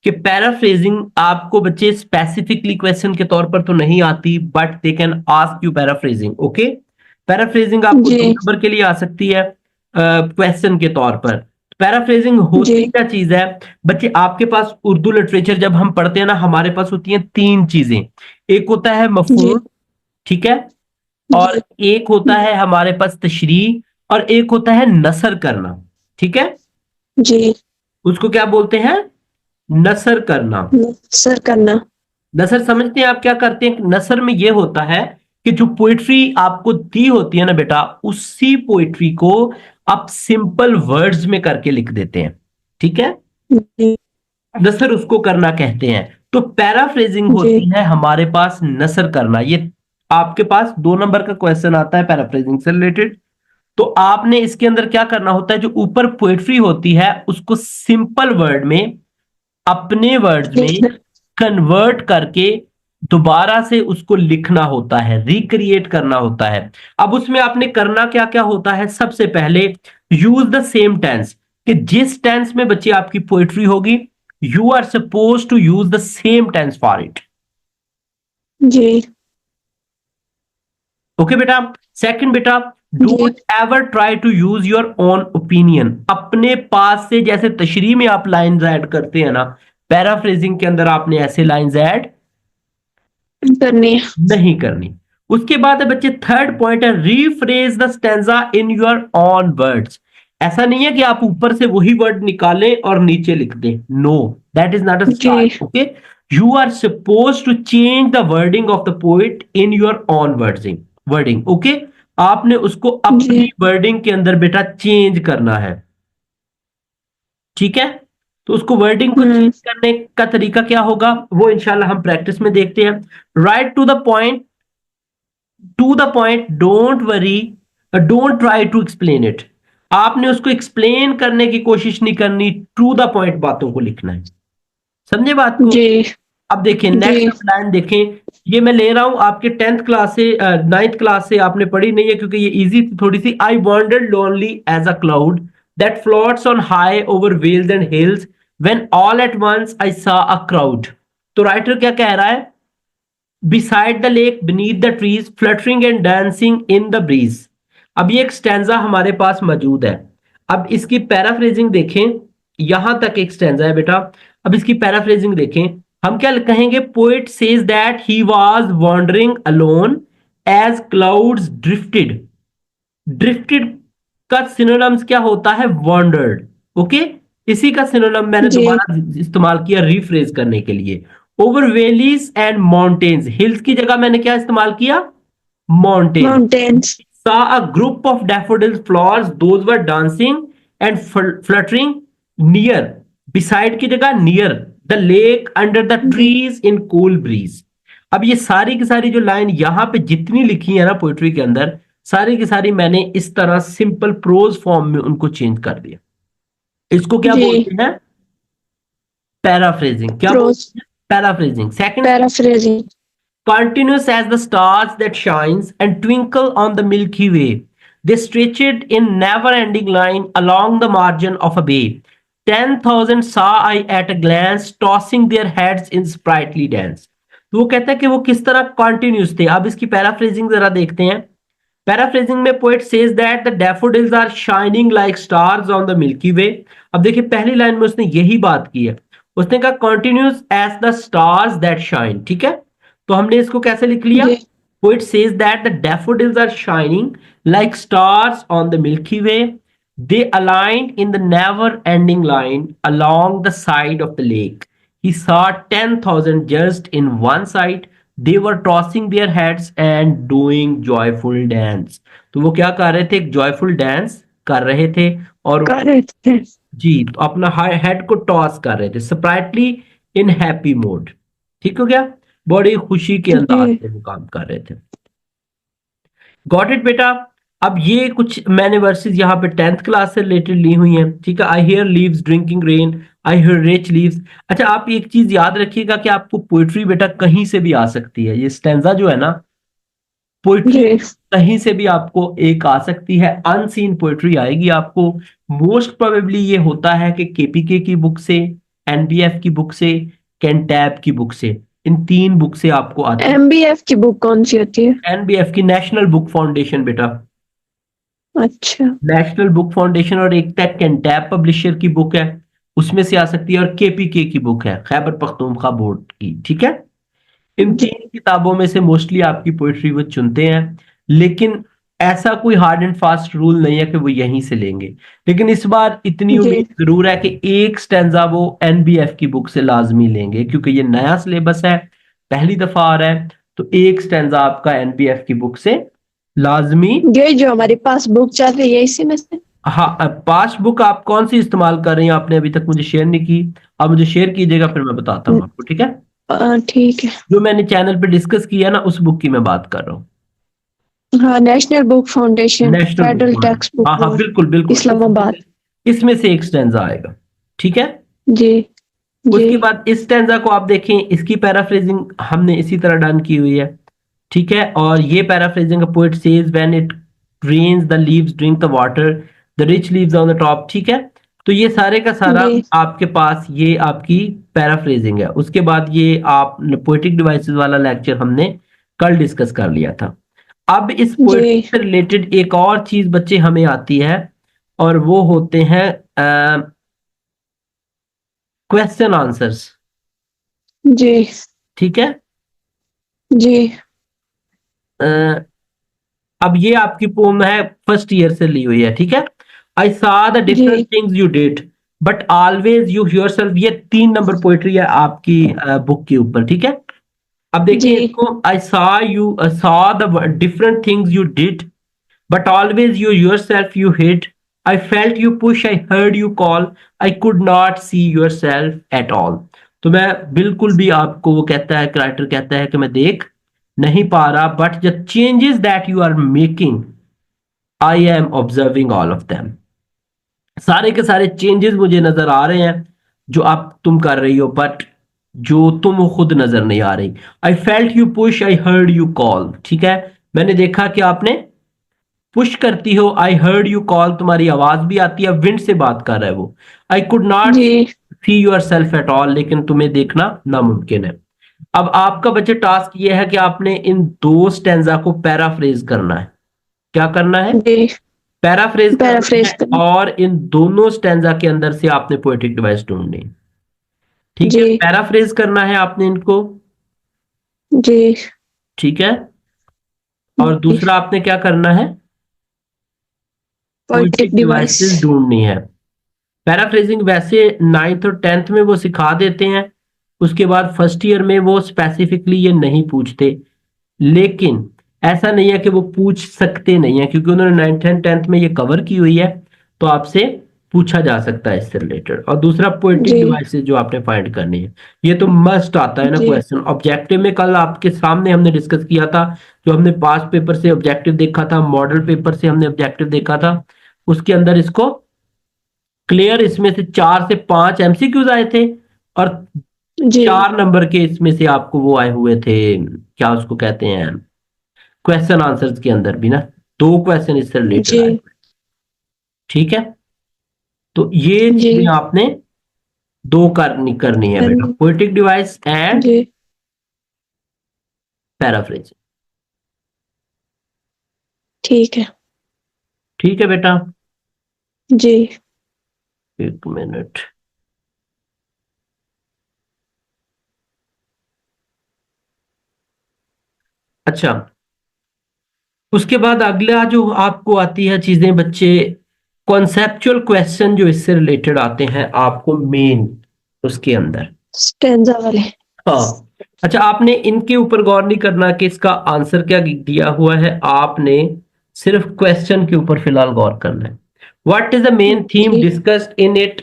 कि पैराफ्रेजिंग आपको बच्चे स्पेसिफिकली क्वेश्चन के तौर पर तो नहीं आती, but they can ask you paraphrasing. Okay, paraphrasing आपको 2 नंबर के लिए आ सकती है क्वेश्चन के तौर पर। पैराफ्रेजिंग होती जी क्या चीज है बच्चे? आपके पास उर्दू लिटरेचर जब हम पढ़ते हैं ना, हमारे पास होती हैं 3 चीजें। एक होता है जी मफहूम, ठीक है, और जी एक होता है हमारे पास तशरीह, और एक होता है नसर करना, ठीक है। जी। उसको क्या बोलते हैं? नसर करना। सर करना। नसर समझते हैं आप क्या करते हैं? नसर में यह होता है कि जो पोइट्री आपको दी होती है ना बेटा, उसी पोइट्री को आप सिंपल वर्ड्स में करके लिख देते हैं, ठीक है। जी नसर उसको करना कहते हैं। तो पैराफ्रेजिंग जी होती है हमारे पास नसर करना। ये आपके पास 2 नंबर का क्वेश्चन आता है पैराफ्रेजिंग से रिलेटेड। तो आपने इसके अंदर क्या करना होता है, जो ऊपर पोएट्री होती है उसको सिंपल वर्ड में, अपने वर्ड्स में लिखना। कन्वर्ट करके दोबारा से उसको लिखना होता है, रिक्रिएट करना होता है। अब उसमें आपने करना क्या क्या होता है? सबसे पहले यूज द सेम टेंस, कि जिस टेंस में बच्चे आपकी पोएट्री होगी, you are suppose to use the same tense for it. जी ओके बेटा। सेकंड बेटा, जी don't ever try to use your own opinion. अपने पास से जैसे तशरीह में आप लाइंस ऐड करते हैं ना, पैराफ्रेजिंग के अंदर आपने ऐसे लाइंस ऐड करनी है। नहीं करनी। उसके बाद है बच्चे थर्ड पॉइंट है, rephrase the stanza in your own words. ऐसा नहीं है कि आप ऊपर से वही वर्ड निकालें और नीचे लिख दें, no, that is not a जी style. Okay, you are suppose to change the wording of the poet in your own wording. Okay, आपने उसको जी। अपनी वर्डिंग के अंदर बेटा चेंज करना है, ठीक है। तो उसको वर्डिंग को चेंज हम्म। करने का तरीका क्या होगा, वो इंशाल्लाह हम प्रैक्टिस में देखते हैं। Right to the point, don't worry, don't try to explain it. आपने उसको एक्सप्लेन करने की कोशिश नहीं करनी, टू द पॉइंट बातों को लिखना है। समझे बात को? जी अब देखें जी नेक्स्ट लाइन देखें। ये मैं ले रहा हूं आपके 10th क्लास से, 9th क्लास से आपने पढ़ी नहीं है क्योंकि ये इजी थी थोड़ी सी। I wandered lonely as a cloud that floats on high over vales and hills when all at once I saw a crowd. तो राइटर क्या कह रहा है? beside the lake beneath the trees fluttering and dancing in the breeze। अब ये एक stanza हमारे पास मौजूद है। अब इसकी पैराफ्रेजिंग देखें, यहां तक एक स्टैंजा है बेटा। अब इसकी पैराफ्रेजिंग देखें, हम क्या कहेंगे? Poet says that he was wandering alone as clouds drifted. Drifted का सिनोनिम्स क्या होता है? वॉन्डर्ड। ओके, इसी का सिनोनिम मैंने जी। दोबारा इस्तेमाल किया रीफ्रेज करने के लिए। Over valleys and mountains, hills की जगह मैंने क्या इस्तेमाल किया? Mountain. Mountains. saw a group of daffodil flowers, those were dancing and fluttering near, beside की जगह near the lake under the ji trees in cool breeze। अब ये सारी की सारी जो लाइन यहां पे जितनी लिखी है ना पोइट्री के अंदर, सारी की सारी मैंने इस तरह सिंपल प्रोज फॉर्म में उनको चेंज कर दिया। इसको क्या जी। बोलते हैं? पैराफ्रेजिंग। क्या प्रोज। बोलते हैं? Paraphrasing. Second, paraphrasing. continuous as the stars that shines and twinkle on the Milky Way. They stretched in never-ending line along the margin of a bay. 10,000 saw I at a glance, tossing their heads in sprightly dance। तो वो कहता है कि वो किस तरह continuous थे। अब इसकी पैराफ्रेजिंग जरा देखते हैं। पैराफ्रेजिंग में poet says that the daffodils are shining like stars on the milky way. अब देखिए पहली लाइन में उसने यही बात की है। उसने कहा continuous as the stars that shine, ठीक है। तो हमने इसको कैसे लिख लिया? जी poet says that the daffodils are shining like stars on the milky way. They aligned in the never-ending line along the side of the lake. He saw 10,000 just in one sight. They were tossing their heads and doing joyful dance। तो वो क्या कर रहे थे? एक joyful dance कर रहे थे, और कर रहे थे। जी तो अपना हेड को टॉस कर रहे थे, स्प्राइटली इन हैप्पी मोड। ठीक हो गया? बड़ी खुशी के अंदाज जी से वो काम कर रहे थे। गॉट इट बेटा? अब ये कुछ मैंने वर्सेस यहाँ पे 10th क्लास से रिलेटेड ली हुई हैं, ठीक है। I hear leaves drinking rain, I hear rich leaves. अच्छा, आप एक चीज याद रखिएगा कि आपको पोइट्री बेटा कहीं से भी आ सकती है। ये स्टैंजा जो है ना, पोइट्री जी कहीं से भी आपको एक आ सकती है, अनसीन पोइट्री आएगी आपको। मोस्ट प्रोबेबली ये होता है कि केपीके की बुक से, एनबीएफ की बुक से, कैंटैब की बुक से, इन 3 बुक से आपको आती है। एमबीएफ की बुक कौन सी होती है? एनबीएफ की नेशनल बुक फाउंडेशन बेटा, अच्छा। नेशनल बुक फाउंडेशन, और एक तक कैंटैब पब्लिशर की बुक है, उसमें से आ सकती है, और केपीके की बुक है, खैबर पख्तूनख्वा बोर्ड की, ठीक है। इन जी 3 किताबों में से मोस्टली आपकी पोइट्री वो चुनते हैं, लेकिन ऐसा कोई हार्ड एंड फास्ट रूल नहीं है कि वो यहीं से लेंगे। लेकिन इस बार इतनी जी उम्मीद जरूर है कि एक स्टैंजा वो एनबीएफ की बुक से लाजमी लेंगे, क्योंकि ये नया सिलेबस है, पहली दफा आ रहा है, तो एक स्टैंजा आपका एनबीएफ की बुक से लाजमी। ये जो हमारे पास बुक चल रही है इसी में से? हाँ, पासबुक आप कौन सी इस्तेमाल कर रही हैं? आपने अभी तक मुझे शेयर नहीं की, आप मुझे शेयर कीजिएगा, फिर मैं बताता हूँ आपको, ठीक है। ठीक है। जो मैंने चैनल पे डिस्कस किया ना, उस बुक की मैं बात कर रहा हूँ, हाँ, national book foundation, national book federal board. Text book हाँ हाँ, बोर्ड, बिल्कुल बिल्कुल, इस्लामाबाद। इसमें से एक स्टैंजा आएगा, ठीक है। जी जी उसके बाद इस स्टैंजा को आप देखें, इसकी पैराफ्रेजिंग हमने इसी तरह डन की हुई है, ठीक है। और ये paraphrasing, poet says when it rains the leaves drink the water, the reach leaves on the top, ठीक है। तो ये सारे का सारा जी आपके पास ये आपकी पैराफ्रेजिंग है। उसके बाद ये आप पोएटिक डिवाइसेस वाला लेक्चर हमने कल डिस्कस कर लिया था। अब इस पोएट्री जी से रिलेटेड एक और चीज बच्चे हमें आती है, और वो होते हैं क्वेश्चन आंसर्स, जी ठीक है। जी अ, अब ये आपकी पोम है, फर्स्ट ईयर से ली हुई है, ठीक है। आई सा द डिफरेंट जी things you did but always you yourself, ये 3 नंबर पोएट्री है आपकी बुक के ऊपर, ठीक है। अब देखिए जी इसको, आई saw the different things you did but always you yourself you hid. I felt you push, I heard you call. I could not see yourself at all. तो मैं बिल्कुल भी, आपको वो कहता है, राइटर कहता है कि मैं देख नहीं पा रहा, but the changes that you are making I am observing all of them. सारे के सारे चेंजेस मुझे नजर आ रहे हैं जो आप तुम कर रही हो, बट जो तुम हो खुद नजर नहीं आ रही। I felt you push, I heard you call, ठीक है। मैंने देखा कि आपने पुश करती हो, आई हर्ड यू कॉल, तुम्हारी आवाज भी आती है, विंड से बात कर रहा है वो। आई कुड नॉट जी see yourself at all, लेकिन तुम्हें देखना नामुमकिन है। अब आपका बच्चे टास्क ये है कि आपने इन 2 स्टैंजा को पैराफ्रेज करना है। क्या करना है? जी पैराफ्रेज करना पैराफ्रेज है, करना। और इन दोनों स्टैंजा के अंदर से आपने पोएटिक डिवाइस ढूंढनी है, ठीक है। जी पैराफ्रेज करना है आपने इनको, जी ठीक है। और दूसरा आपने क्या करना है? Poetic poetic device. डिवाइसेस ढूंढनी है। पैराफ्रेजिंग वैसे 9th और 10th में वो सिखा देते हैं, उसके बाद फर्स्ट ईयर में वो स्पेसिफिकली ये नहीं पूछते, लेकिन ऐसा नहीं है कि वो पूछ सकते नहीं है, क्योंकि उन्होंने 9th एंड 10th में ये कवर की हुई है, तो आपसे पूछा जा सकता है इससे रिलेटेड। और दूसरा पोएटिक जी डिवाइसेस जो आपने फाइंड करनी है, ये तो मस्ट आता है ना जी क्वेश्चन। ऑब्जेक्टिव में कल आपके सामने हमने डिस्कस किया था, जो हमने पास्ट पेपर से ऑब्जेक्टिव देखा था, मॉडल पेपर से हमने ऑब्जेक्टिव देखा था, उसके अंदर इसको क्लियर, इसमें से 4 से 5 एमसीक्यूज आए थे, और जी 4 नंबर के इसमें से आपको वो आए हुए थे, क्या उसको कहते हैं, क्वेश्चन आंसर्स के अंदर भी ना 2 क्वेश्चन इससे रिलेटेड आए जी हुए, ठीक है। तो ये जी चीजें आपने 2 करनी करनी है बेटा, पोएटिक डिवाइस एंड जी पैराफ्रेज, ठीक है। ठीक है बेटा। जी 1 मिनट। अच्छा, उसके बाद अगला जो आपको आती है चीजें बच्चे, कॉन्सेप्चुअल क्वेश्चन जो इससे रिलेटेड आते हैं आपको मेन उसके अंदर। स्टेंजा वाले। हाँ, अच्छा, आपने इनके ऊपर गौर नहीं करना कि इसका आंसर क्या दिया हुआ है, आपने सिर्फ क्वेश्चन के ऊपर फिलहाल गौर करना है। What is the main theme जी discussed in it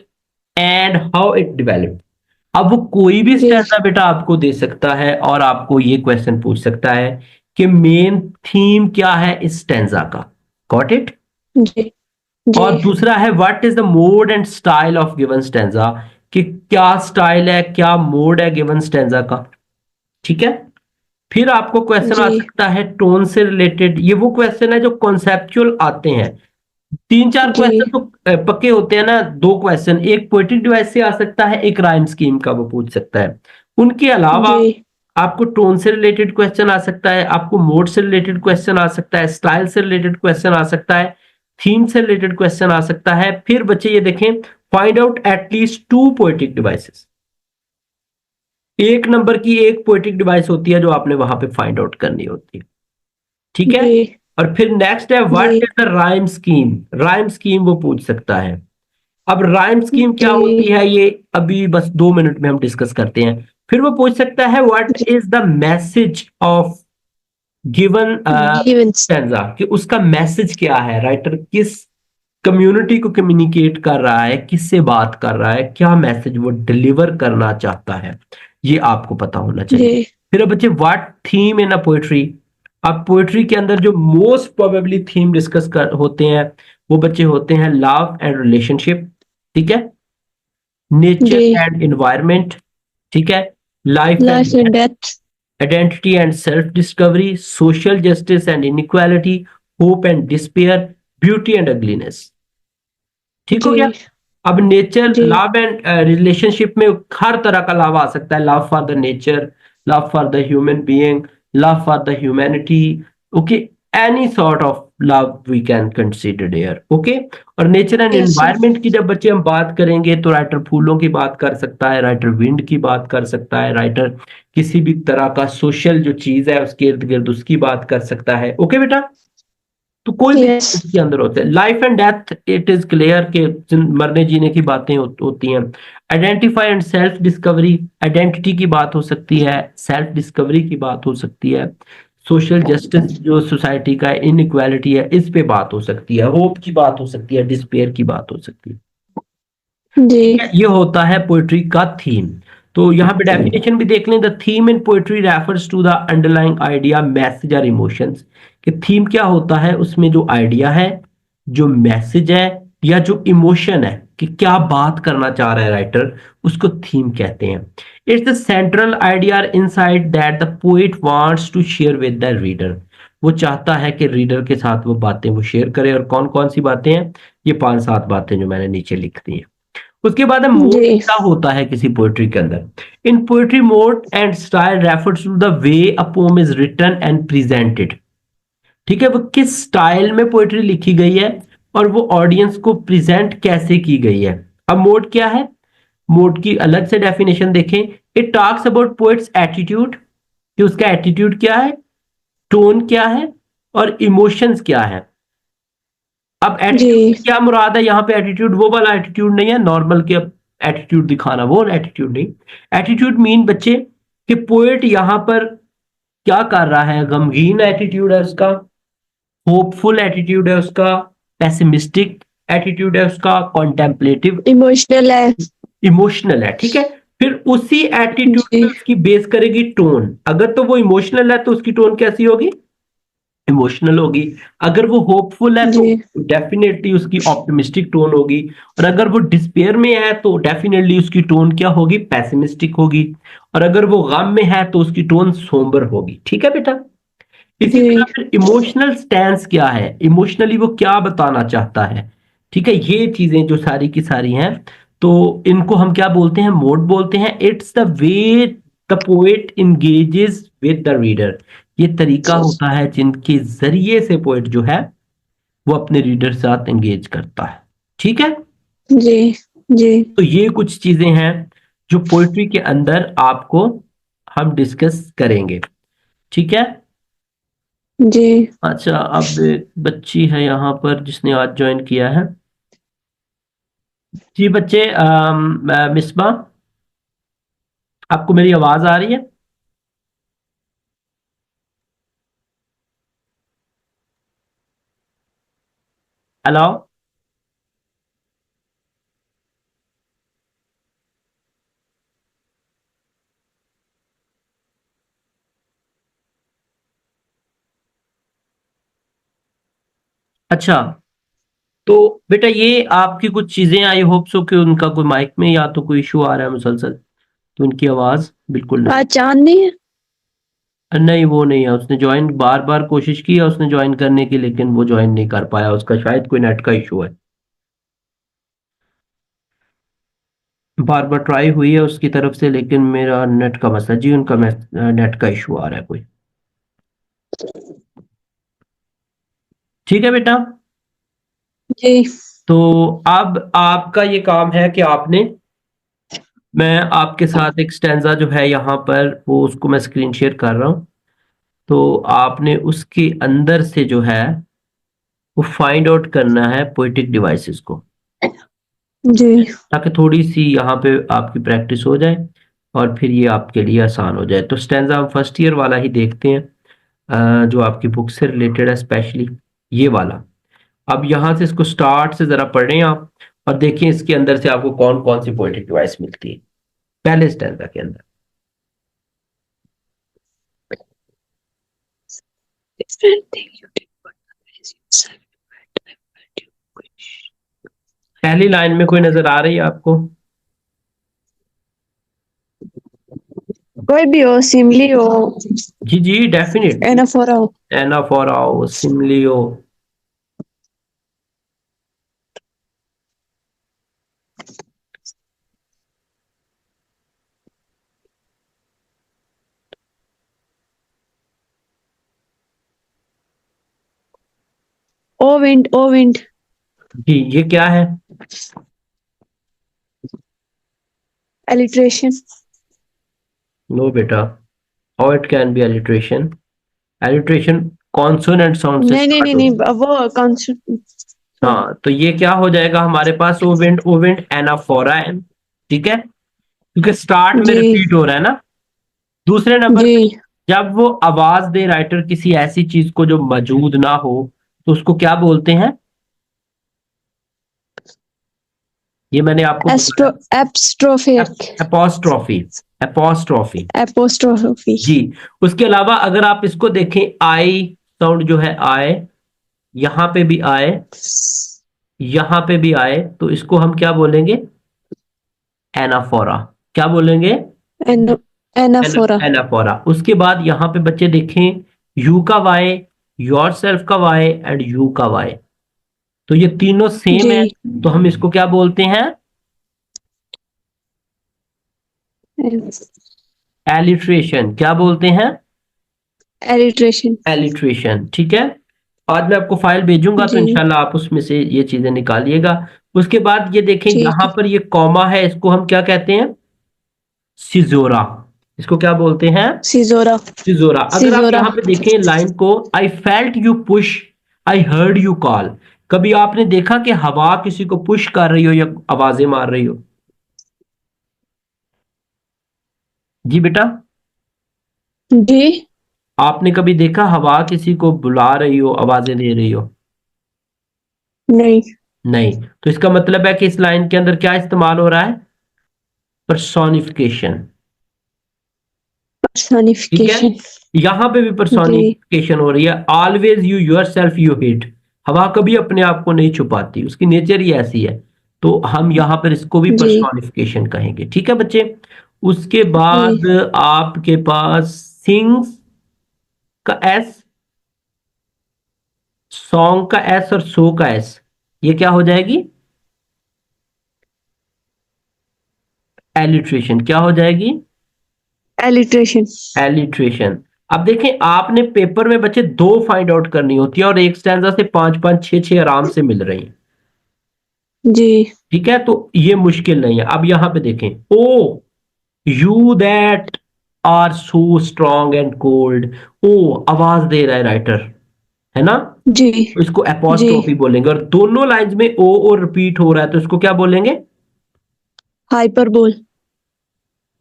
and how it developed. अब वो कोई भी जी स्टैंडर्ड बेटा आपको दे सकता है, और आपको ये क्वेश्चन पूछ सकता है कि मेन थीम क्या है इस स्टैंजा का। Got it? जी जी और दूसरा है what is the mode and style of given stanza, कि क्या स्टाइल है, क्या मोड है गिवन स्टैंजा का, ठीक है। फिर आपको क्वेश्चन आ जी सकता है टोन से रिलेटेड, ये वो क्वेश्चन है जो कॉन्सेप्चुअल आते हैं, तीन चार जी क्वेश्चन तो पक्के होते हैं ना, दो क्वेश्चन एक पोएट्रिक डिवाइस से आ सकता है, एक राइम स्कीम का वो पूछ सकता है। उनके अलावा जी आपको टोन से रिलेटेड क्वेश्चन आ सकता है, आपको मोड से रिलेटेड क्वेश्चन आ सकता है, स्टाइल से रिलेटेड क्वेश्चन आ सकता है, थीम से रिलेटेड क्वेश्चन आ सकता है। फिर बच्चे ये देखें, find out at least to poetic devices. एक नंबर की एक पोएटिक डिवाइस होती है जो आपने वहां पे फाइंड आउट करनी होती है, ठीक है। जी और फिर नेक्स्ट है जी what is the rhyme scheme. Rhyme scheme वो पूछ सकता है। अब राइम स्कीम क्या होती जी है ये अभी बस 2 मिनट में हम डिस्कस करते हैं। फिर वो पूछ सकता है व्हाट जी is the message of given givens stanza, कि उसका मैसेज क्या है, राइटर किस कम्युनिटी को कम्युनिकेट कर रहा है, किससे बात कर रहा है, क्या मैसेज वो डिलीवर करना चाहता है, ये आपको पता होना चाहिए। जी फिर अब बच्चे what theme in a poetry. अब पोएट्री के अंदर जो मोस्ट प्रोबेबली थीम डिस्कस कर होते हैं वो बच्चे होते हैं लव एंड रिलेशनशिप, ठीक है, नेचर जी एंड एनवायरनमेंट, ठीक है, life life and and death identity and self discovery, social justice and inequality, hope and despair, beauty and ugliness। ठीक हो जी गया। अब नेचर जी लव एंड रिलेशनशिप में हर तरह का लव आ सकता है, love for the nature, love for the human being, love for the humanity, okay, any sort of love we can consider there, okay. और nature and yes sir environment की जब बच्चे हम बात करेंगे तो राइटर फूलों की बात कर सकता है, राइटर विंड की बात कर सकता है, राइटर किसी भी तरह का सोशल जो चीज है उसके इर्द गिर्द उसकी बात कर सकता है, ओके बेटा। तो कोई भी यस चीज इसके अंदर होता है। Life and death it is clear के मरने जीने की बातें होती हैं। Identify and self discovery, identity की बात हो सकती है, सेल्फ डिस्कवरी की बात हो सकती है, सोशल जस्टिस जो सोसाइटी का इनइक्वालिटी है इस पे बात हो सकती है, होप की बात हो सकती है, डिस्पेयर की बात हो सकती है। जी ठीक है, ये होता है पोएट्री का थीम। तो यहाँ पे डेफिनेशन भी देख लें, the theme in poetry refers to the underlying idea message और इमोशंस। कि थीम क्या होता है, उसमें जो आइडिया है, जो मैसेज है, या जो इमोशन है कि क्या बात करना चाह रहा है राइटर, उसको थीम कहते हैं। It's the central idea inside that the poet wants to share with the reader. वो चाहता है कि रीडर के साथ वो बातें वो शेयर करे, और कौन कौन सी बातें हैं, ये 5-7 बातें जो मैंने नीचे लिख दी हैं। उसके बाद मोड जी क्या होता है किसी पोएट्री के अंदर। In poetry mode and style refers to the way a poem is written and presented. ठीक है, वो किस स्टाइल में पोएट्री लिखी गई है और वो ऑडियंस को प्रेजेंट कैसे की गई है। अब मोड क्या है, मोड की अलग से डेफिनेशन देखें। It talks about poets attitude, कि उसका एटीट्यूड क्या है, टोन क्या है, और इमोशंस क्या है। अब जी एटीट्यूड से क्या मुराद है, यहाँ पे एटीट्यूड वो वाला एटीट्यूड नहीं है नॉर्मल के एटीट्यूड दिखाना, वो एटीट्यूड नहीं। एटीट्यूड मीन बच्चे कि पोएट यहाँ पर क्या कर रहा है, गमगीन एटीट्यूड है उसका, होपफुल एटीट्यूड है उसका, पेसिमिस्टिक एटीट्यूड है उसका, कॉन्टेम्पलेटिव, इमोशनल है इमोशनल है, ठीक है। फिर उसी एटीट्यूड पे जी उसकी बेस करेगी टोन। अगर तो वो इमोशनल है तो उसकी टोन कैसी होगी, इमोशनल होगी। अगर वो होपफुल है तो जी डेफिनेटली उसकी ऑप्टिमिस्टिक टोन होगी। और अगर वो डिस्पेयर में है तो डेफिनेटली उसकी टोन क्या होगी, पेसिमिस्टिक होगी। और अगर वो गम में है तो उसकी टोन सोम्बर होगी, ठीक है बेटा। इसी जी तरह फिर इमोशनल स्टैंस क्या है, इमोशनली वो क्या बताना चाहता है, ठीक है। ये चीजें जो सारी की सारी हैं, तो इनको हम क्या बोलते हैं, मोड बोलते हैं। It's the way the poet engages with the reader. ये तरीका होता है जिनके जरिए से पोएट जो है वो अपने रीडर के साथ एंगेज करता है, ठीक है। जी जी तो ये कुछ चीजें हैं जो पोएट्री के अंदर आपको हम डिस्कस करेंगे, ठीक है। जी अच्छा, अब एक बच्ची है यहाँ पर जिसने आज ज्वाइन किया है। जी बच्चे, मिसबा, आपको मेरी आवाज आ रही है? हेलो। अच्छा, तो बेटा ये आपकी कुछ चीजें आई होप सो कि उनका कोई माइक में या तो कोई इशू आ रहा है मुसलसल, तो उनकी आवाज बिल्कुल नहीं। आज चांद नहीं है नहीं वो नहीं है, उसने ज्वाइन बार बार कोशिश की है उसने ज्वाइन करने की, लेकिन वो ज्वाइन नहीं कर पाया, उसका शायद कोई नेट का इशू है। बार बार ट्राई हुई है उसकी तरफ से, लेकिन मेरा नेट का मसला जी, उनका नेट का इशू आ रहा है कोई। ठीक है बेटा। जी तो अब आपका ये काम है कि आपने, मैं आपके साथ एक स्टैंजा जो है यहाँ पर वो उसको मैं स्क्रीन शेयर कर रहा हूँ, तो आपने उसके अंदर से जो है वो फाइंड आउट करना है पोएटिक डिवाइसेस को, जी ताकि थोड़ी सी यहाँ पे आपकी प्रैक्टिस हो जाए और फिर ये आपके लिए आसान हो जाए। तो स्टैंजा हम फर्स्ट ईयर वाला ही देखते हैं, जो आपकी बुक से रिलेटेड है, स्पेशली ये वाला। अब यहाँ से इसको स्टार्ट से जरा पढ़ें आप, और देखिए इसके अंदर से आपको कौन कौन सी पोएटिक डिवाइस मिलती है पहले स्टैंजा के अंदर। different thing you did, but is yourself, but I felt you wish. पहली लाइन में कोई नजर आ रही है आपको? कोई भी हो, सिमली हो, जी जी डेफिनेट। एनाफोरा हो। एनाफोरा हो, सिमली हो। ओ विंड, जी ये क्या है? एलिट्रेशन। नो बेटा, how it can be alliteration? Alliteration consonant sound से नहीं नहीं स्टार्ट नहीं होती है। नहीं, वो कॉन्सेप्ट। हाँ तो ये क्या हो जाएगा हमारे पास? ओ विंड एनाफोरा है, ठीक है, क्योंकि स्टार्ट में जी रिपीट हो रहा है ना। दूसरे नंबर जी पे जब वो आवाज दे राइटर किसी ऐसी चीज को जो मौजूद ना हो, तो उसको क्या बोलते हैं? ये मैंने आपको astro apostrophic, apostrophe. Apostrophe apostrophe. जी। उसके अलावा अगर आप इसको देखें, आई साउंड जो है, आए, यहां पे भी आए, यहां पे भी आए, तो इसको हम क्या बोलेंगे? एनाफोरा। क्या बोलेंगे? एनाफोरा। एनाफोरा। उसके बाद यहां पे बच्चे देखें, यू का वाई, योर सेल्फ का वाई एंड यू का वाई, तो ये तीनों सेम जी है, तो हम इसको क्या बोलते हैं? एलिट्रेशन। क्या बोलते हैं? एलिट्रेशन। एलिट्रेशन, ठीक है। आज मैं आपको फाइल भेजूंगा तो जी इंशाल्लाह आप उसमें से ये चीजें निकालिएगा। उसके बाद ये देखें, ठीक यहां है। पर ये कॉमा है, इसको हम क्या कहते हैं? सिजोरा। इसको क्या बोलते हैं? सिजोरा। सिजोरा। अगर आप सिजोरा। यहां पे देखें लाइन को, I felt you push, I heard you call, कभी आपने देखा कि हवा किसी को पुश कर रही हो या आवाजें मार रही हो? जी बेटा, जी आपने कभी देखा हवा किसी को बुला रही हो, आवाजें दे रही हो? नहीं। नहीं। तो इसका मतलब है कि इस लाइन के अंदर क्या इस्तेमाल हो रहा है? पर्सोनिफिकेशन। ठीक है, पर्सोनिफिकेशन। यहां पे भी जी पर्सोनिफिकेशन हो रही है। Always you your self you hit, हवा कभी अपने आप को नहीं छुपाती, उसकी नेचर ही ऐसी है, तो हम यहां पर इसको भी जी पर्सोनिफिकेशन कहेंगे। ठीक है बच्चे। उसके जी बाद आपके पास सिंग्स का एस, सॉन्ग का एस और सो का एस, ये क्या हो जाएगी? एलिट्रेशन। क्या हो जाएगी? एलिट्रेशन। एलिट्रेशन। अब देखें, आपने पेपर में बच्चे दो फाइंड आउट करनी होती है और एक स्टैंजा से पांच पांच छह छह आराम से मिल रही हैं। जी ठीक है, तो ये मुश्किल नहीं है। अब यहां पे देखें, O you that are so strong and cold, O आवाज दे रहा है राइटर, है ना, जी तो इसको जी एपोस्ट्रोफी बोलेंगे। और दोनों लाइंस में ओ और रिपीट हो रहा है, तो इसको क्या बोलेंगे? हाइपरबोल।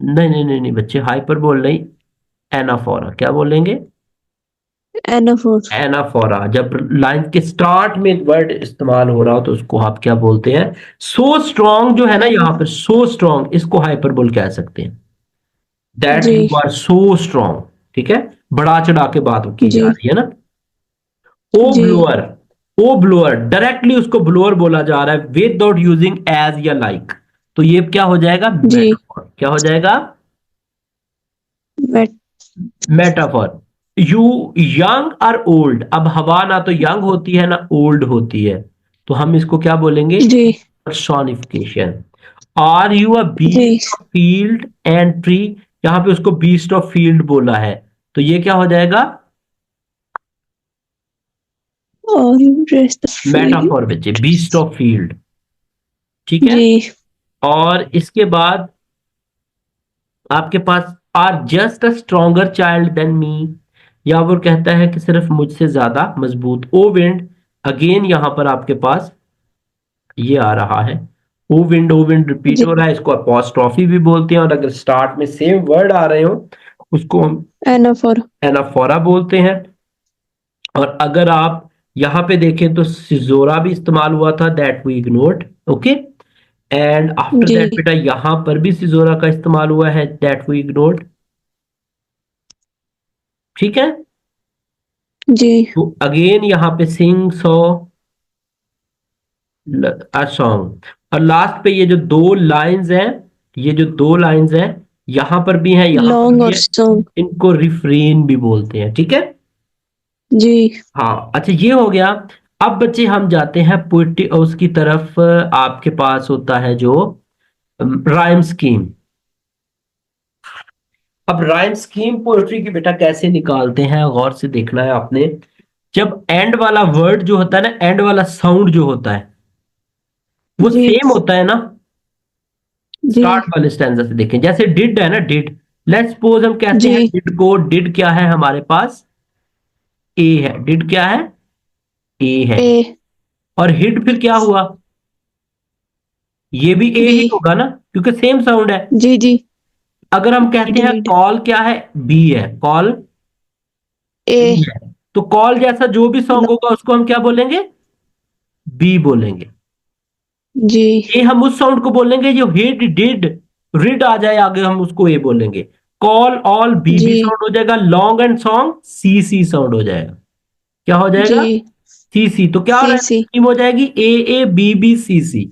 नहीं नहीं नहीं नहीं बच्चे, हाइपरबोल नहीं, एनाफोरा। क्या बोलेंगे? एनाफोर। एनाफोरा। जब लाइन के स्टार्ट में वर्ड इस्तेमाल हो रहा हो तो उसको आप क्या बोलते हैं? सो स्ट्रॉन्ग जो है ना, एना यहां पर सो स्ट्रॉन्ग, इसको हाइपरबोल कह सकते हैं, दैट जी यू आर सो स्ट्रॉन्ग। ठीक है, बढ़ा चढ़ा के बात की जी जा रही है ना। ओ जी ब्लोअर, ओ ब्लोअर, डायरेक्टली उसको ब्लोअर बोला जा रहा है विदाउट यूजिंग एज या लाइक, तो ये क्या हो जाएगा? जी मेटाफोर। क्या हो जाएगा? Met metaphor. यू यंग और ओल्ड, अब हवा ना तो यंग होती है ना ओल्ड होती है, तो हम इसको क्या बोलेंगे? जी पर्सोनिफिकेशन। आर यू अ जी। Beast of field and tree, यहां पे उसको बीस्ट ऑफ फील्ड बोला है, तो ये क्या हो जाएगा? और रेस्ट फील्ड। मेटाफॉर बच्चे, बीस्ट ऑफ फील्ड। ठीक है। जी और इसके बाद आपके पास are just a stronger child than me, या वो कहता है कि सिर्फ मुझसे ज्यादा मजबूत। ओ विंड, अगेन यहां पर आपके पास ये आ रहा है, ओ विंड रिपीट जी। हो रहा है, इसको अपॉस्ट्रॉफी भी बोलते हैं, और अगर स्टार्ट में सेम वर्ड आ रहे हो उसको हम एनाफोर। एनाफोरा बोलते हैं। और अगर आप यहां पे देखें तो सिजोरा भी इस्तेमाल हुआ था, that we ignored. Okay, and after जी दैट बेटा यहां पर भी सिजोरा का इस्तेमाल हुआ है, दैट वी इग्नोर्ड। ठीक है। जी। तो अगेन यहां पे सिंग सो अ सॉन्ग, और लास्ट पे ये जो दो लाइंस हैं, ये जो दो लाइंस हैं यहां पर भी है, यहां पर लॉन्ग भी और है, सॉन्ग। इनको रिफ्रेन भी बोलते हैं। ठीक है। जी हाँ, अच्छा ये हो गया। अब बच्चे हम जाते हैं पोइट्री उसकी तरफ। आपके पास होता है जो राइम स्कीम। अब राइम स्कीम पोइट्री की बेटा कैसे निकालते हैं, गौर से देखना है आपने। जब एंड वाला वर्ड जो होता है ना, एंड वाला साउंड जो होता है वो जी सेम होता है ना, जी स्टार्ट वाले स्टैंजा से देखें, जैसे डिड है ना, डिड। लेट्स सपोज हम कहते हैं जी। डिड को, डिड क्या है हमारे पास? ए है। डिड क्या है? ए है। ए और हिड फिर क्या हुआ? ये भी ए बी। ही होगा ना, क्योंकि सेम साउंड है। जी जी। अगर हम कहते हैं डीड। कॉल क्या है? बी है। कॉल बी ए है। तो कॉल जैसा जो भी सॉन्ग होगा उसको हम क्या बोलेंगे? बी बोलेंगे। जी ए हम उस साउंड को बोलेंगे जो हिड डिड, रिड आ जाए आगे हम उसको ए बोलेंगे। कॉल ऑल बी जी बी साउंड हो जाएगा, long and song C C sound हो जाएगा। क्या हो जी। जाएगा? सी सी। तो क्या हो सी रहा है, सी। स्कीम हो जाएगी A A B B C C,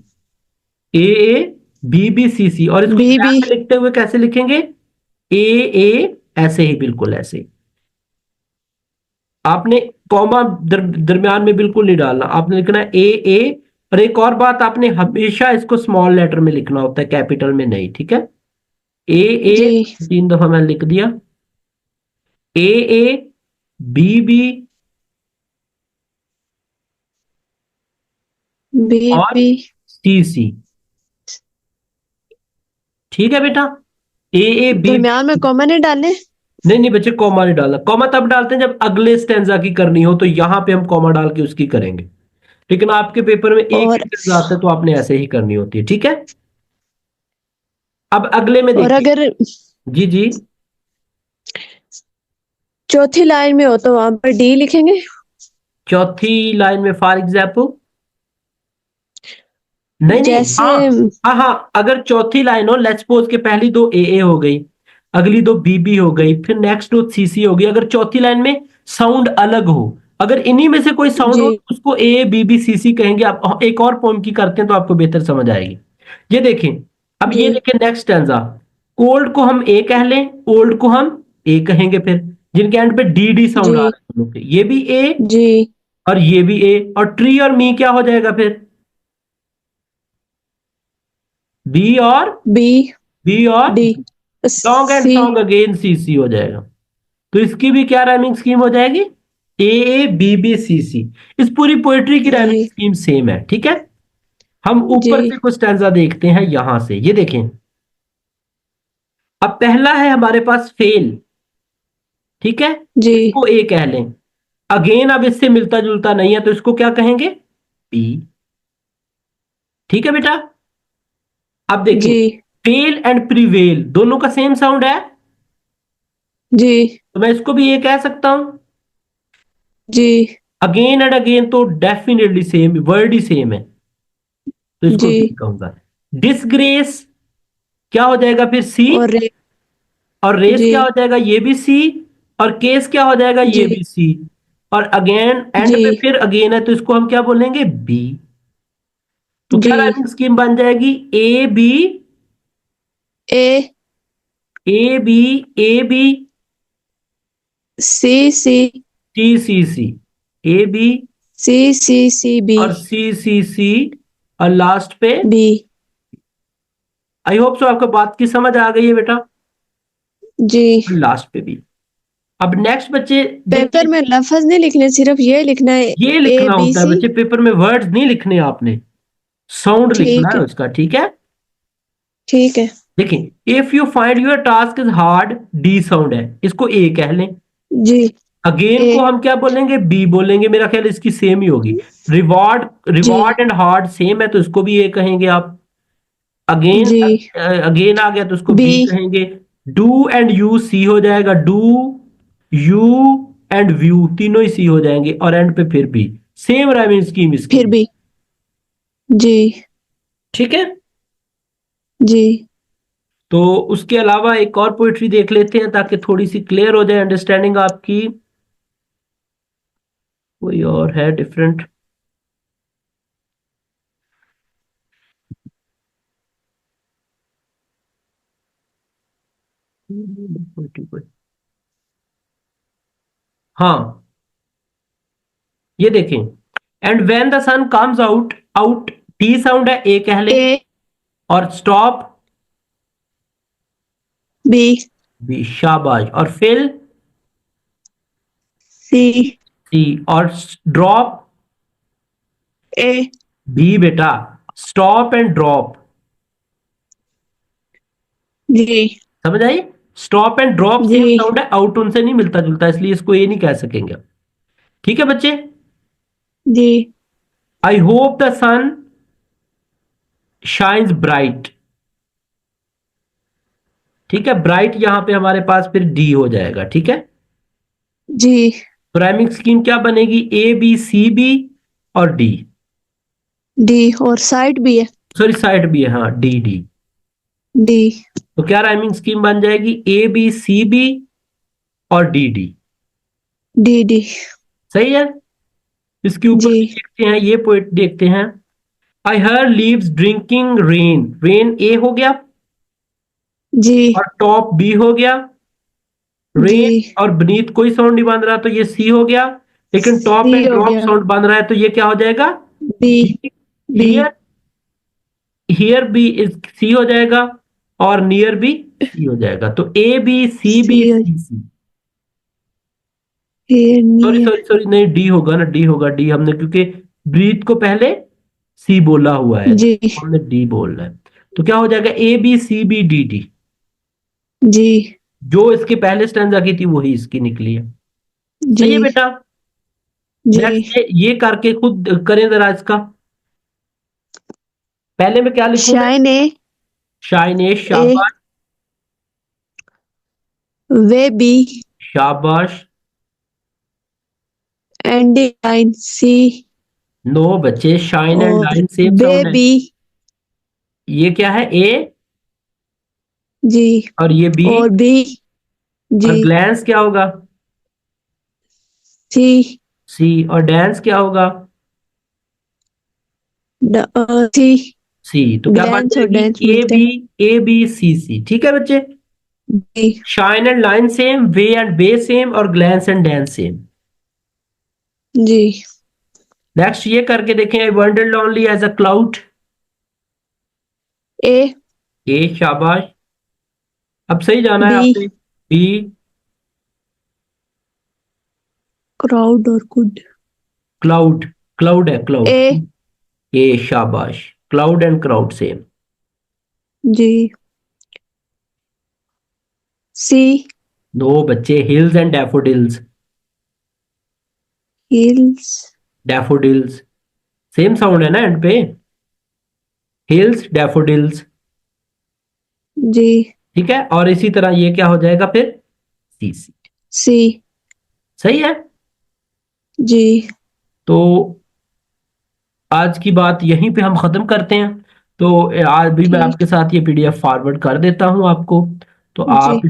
A A B B C C. और इसको बी स्लैश बी। में लिखते हुए कैसे लिखेंगे? ए ए, ऐसे ही, बिल्कुल ऐसे ही। आपने कॉमा दरमियान में बिल्कुल नहीं डालना, आपने लिखना है ए ए। और एक और बात, आपने हमेशा इसको स्मॉल लेटर में लिखना होता है, कैपिटल में नहीं। ठीक है। ए ए, जी 3 दफा मैंने लिख दिया। ए ए बी बी बी और बी। C C. ठीक है बेटा। ए ए बी दरमियान में बी। कॉमा नहीं डाले। नहीं नहीं बच्चे, कॉमा नहीं डालना। कॉमा तब डालते हैं जब अगले स्टेंजा की करनी हो, तो यहां पे हम कॉमा डाल के उसकी करेंगे। लेकिन आपके पेपर में एक और ही स्टेंजा आता है तो आपने ऐसे ही करनी होती है। ठीक है। अब अगले में और देखिए। अगर जी जी। चौथी लाइन में हो तो वहां पर डी लिखेंगे। चौथी लाइन में फॉर एग्जाम्पल, नहीं नहीं, जैसे हाँ हाँ हाँ, अगर चौथी लाइन हो, लेट्स सपोज के पहली दो ए हो गई, अगली दो बी हो गई, फिर नेक्स्ट दो सी हो गई, अगर चौथी लाइन में साउंड अलग हो, अगर इन्हीं में से कोई साउंड जी हो तो उसको ए बी सी कहेंगे। आप एक और पोम की करते हैं तो आपको बेहतर समझ आएगी। ये देखें, अब जी ये देखें नेक्स्ट स्टैंजा। कोल्ड को हम ए कह लें, ओल्ड को हम ए कहेंगे, फिर जिनके एंड पे डी डी साउंड आ जी रहा है दोनों पे, ये भी ए जी। और ये भी ए। और ट्री और मी क्या हो जाएगा फिर? बी और बी बी और D long and C. Song again C C हो जाएगा। तो इसकी भी क्या राइमिंग स्कीम हो जाएगी? ए ए बी सी सी। इस पूरी पोएट्री की राइमिंग जी स्कीम सेम है। ठीक है। हम जी ऊपर से कुछ स्टैंजा देखते हैं यहां से, ये देखें। अब पहला है हमारे पास फेल। ठीक है। जी इसको ए कह लें। अगेन अब इससे मिलता जुलता नहीं है तो इसको क्या कहेंगे? बी। ठीक है बेटा। अब देखें, जी फेल एंड प्रिवेल दोनों का सेम साउंड है, जी तो मैं इसको भी ये कह सकता हूं। जी अगेन एंड अगेन तो डेफिनेटली सेम वर्ड ही सेम है, तो इसको जी। बी कहूंगा। डिसग्रेस क्या हो जाएगा फिर? सी। और रे। और रेस जी क्या हो जाएगा? ये भी सी। और केस क्या हो जाएगा? ये जी भी सी। और अगेन एंड जी पे फिर अगेन है तो इसको हम क्या बोलेंगे? बी। तो क्या जी। राइमिंग स्कीम बन जाएगी? A B A A B A B C C T C C, A B C C C B और सी सी और लास्ट पे। बी। आई होप सो आपको बात की समझ आ गई है बेटा। जी। लास्ट पे भी। अब नेक्स्ट बच्चे पेपर देखिए, में लफ्ज नहीं लिखने, सिर्फ ये लिखना है, ये ए लिखना बी होता है सी। बच्चे, पेपर में वर्ड्स नहीं लिखने आपने, साउंड लिखना ठीक है है। उसका, ठीक है। ठीक है। देखिए, if you find your task is hard, D sound है, इसको ए कह लें। जी। अगेन ए। को हम क्या बोलेंगे, बी बोलेंगे, मेरा ख्याल इसकी सेम ही होगी। रिवॉर्ड, जी। रिवॉर्ड एंड हार्ड सेम है तो इसको भी ए कहेंगे आप। अगेन, जी। अगेन आ गया तो उसको बी। बी कहेंगे। डू एंड यू सी हो जाएगा, डू यू एंड व्यू तीनों ही सी हो जाएंगे, और एंड पे फिर भी सेम राइमिंग स्कीम इसकी फिर भी। भी। जी। ठीक है। जी। तो उसके अलावा एक और पोइट्री देख लेते हैं ताकि थोड़ी सी क्लियर हो जाए अंडरस्टैंडिंग आपकी। कोई और है डिफरेंट? हाँ, ये देखें, and when the sun comes out, out T sound है, ए कह लें। ए और स्टॉप, बी बी, शाबाश। और फिल, सी सी। और ड्रॉप, ए बी बेटा। स्टॉप एंड ड्रॉप, जी। समझ आई? स्टॉप एंड ड्रॉप जी। सेम साउंड है, आउट उनसे नहीं मिलता जुलता, इसलिए इसको ये नहीं कह सकेंगे। ठीक है बच्चे। जी। I hope the sun shines bright. ठीक है, ब्राइट यहां पे हमारे पास फिर डी हो जाएगा, ठीक है। जी। तो राइमिंग स्कीम क्या बनेगी, ए बी सी बी और डी। डी और साइड भी है। सॉरी, साइड भी है, हाँ, डी डी। डी। तो क्या राइमिंग स्कीम बन जाएगी, ए बी सी बी और डी डी। D D. सही है। इसके ऊपर जी। भी देखते हैं, ये पोइट देखते हैं। I her leaves drinking rain, rain A हो गया, जी। और टॉप बी हो गया। जी। रेन और बीनीथ कोई साउंड नहीं बन रहा तो ये सी हो गया, लेकिन टॉप सी एंड हो ड्रॉप गया। साउंड बन रहा है तो ये क्या हो जाएगा, B. B. Here. Here B is C हो जाएगा, और नियर बी सी हो जाएगा। तो A B C C B C C. Sorry near. Sorry sorry, नहीं, डी होगा ना, डी होगा, डी हमने क्योंकि ब्रीथ को पहले सी बोला हुआ है जी। तो हमने डी बोलना है। तो क्या हो जाएगा, A B C B D D. जी। जो इसके पहले स्टैंजा की थी वही इसकी निकली है। जी। सही है बेटा। जी। नेक्स्ट ये करके खुद करें जरा इसका। पहले मैं क्या लिखूं मैं, शाइन ए शाइनेश, ए शाबाश। वे बी शाबाश। एंड लाइन सी नो बच्चे, शाइन एंड और लाइन सेम साउंड है। बेबी। ये क्या है, ए, जी। और ये बी। और बी। और जी। ग्लैंस क्या होगा, सी सी। और डांस क्या होगा, सी। सी। तो क्या बन ग्लैंस और जाएगी, डेंस ए मिलते बी, हैं। A B C C. ठीक है बच्चे। जी। Shine and line same, way and bay same, और ग्लैंस एंड डांस सेम। जी। नेक्स्ट ये करके देखें, I wandered only as a cloud. A A, शाबाश। अब सही जाना है बी आपने, बी। क्राउड और गुड। क्लाउड, क्लाउड है, क्लाउड। ए। ए, शाबाश। Cloud and crowd same. जी। सी नो बच्चे, hills and daffodils. Hills. Daffodils same sound है ना एंड पे, हिल्स डैफोडिल्स। जी। ठीक है, और इसी तरह ये क्या हो जाएगा फिर, सी सी। सी। सही है। जी। तो आज की बात यहीं पे हम खत्म करते हैं। तो आज भी मैं ठीक। आपके साथ ये पीडीएफ फॉरवर्ड कर देता हूं आपको, तो जी। आप